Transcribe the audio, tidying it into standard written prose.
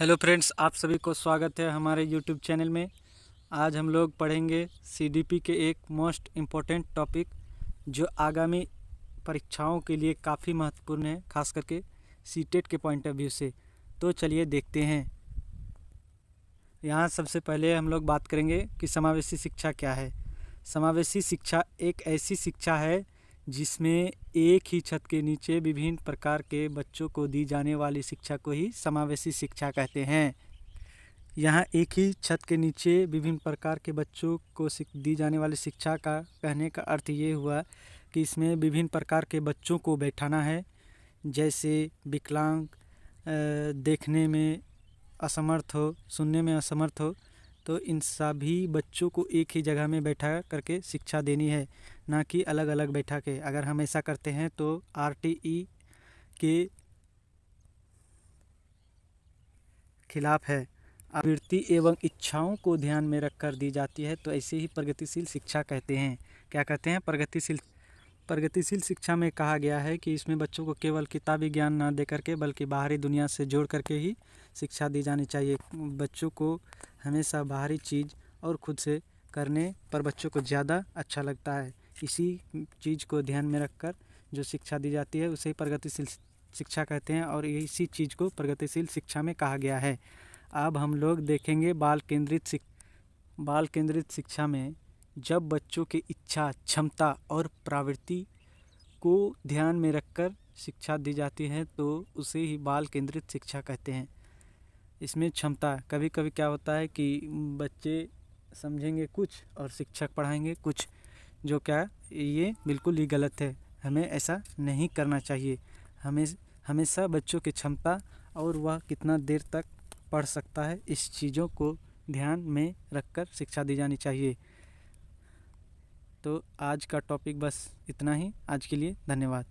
Hello friends, आप सभी को स्वागत है हमारे यूट्यूब चैनल में। आज हम लोग पढ़ेंगे सीडीपी के एक मोस्ट इम्पोर्टेंट टॉपिक जो आगामी परीक्षाओं के लिए काफ़ी महत्वपूर्ण है, खास करके सीटेट के पॉइंट ऑफ व्यू से। तो चलिए देखते हैं। यहाँ सबसे पहले हम लोग बात करेंगे कि समावेशी शिक्षा क्या है। समावेशी शिक्षा एक ऐसी शिक्षा है जिसमें एक ही छत के नीचे विभिन्न प्रकार के बच्चों को दी जाने वाली शिक्षा को ही समावेशी शिक्षा कहते हैं। यहाँ एक ही छत के नीचे विभिन्न प्रकार के बच्चों को दी जाने वाली शिक्षा का कहने का अर्थ ये हुआ कि इसमें विभिन्न प्रकार के बच्चों को बैठाना है, जैसे विकलांग, देखने में असमर्थ हो, सुनने में असमर्थ हो, तो इन सभी बच्चों को एक ही जगह में बैठा करके शिक्षा देनी है, ना कि अलग अलग बैठा के। अगर हम ऐसा करते हैं तो आरटीई के खिलाफ है। आवृत्ति एवं इच्छाओं को ध्यान में रखकर दी जाती है, तो ऐसे ही प्रगतिशील शिक्षा कहते हैं। क्या कहते हैं? प्रगतिशील शिक्षा में कहा गया है कि इसमें बच्चों को केवल किताबी ज्ञान न दे करके बल्कि बाहरी दुनिया से जोड़ करके ही शिक्षा दी जानी चाहिए। बच्चों को हमेशा बाहरी चीज़ और खुद से करने पर बच्चों को ज़्यादा अच्छा लगता है। इसी चीज़ को ध्यान में रखकर जो शिक्षा दी जाती है उसे प्रगतिशील शिक्षा कहते हैं, और इसी चीज़ को प्रगतिशील शिक्षा में कहा गया है। अब हम लोग देखेंगे बाल केंद्रित शिक्षा में जब बच्चों की इच्छा, क्षमता और प्रवृत्ति को ध्यान में रखकर शिक्षा दी जाती है तो उसे ही बाल केंद्रित शिक्षा कहते हैं। इसमें क्षमता, कभी कभी क्या होता है कि बच्चे समझेंगे कुछ और शिक्षक पढ़ाएंगे कुछ, जो क्या ये बिल्कुल ही गलत है। हमें ऐसा नहीं करना चाहिए। हमेशा बच्चों की क्षमता और वह कितना देर तक पढ़ सकता है, इस चीज़ों को ध्यान में रखकर शिक्षा दी जानी चाहिए। तो आज का टॉपिक बस इतना ही। आज के लिए धन्यवाद।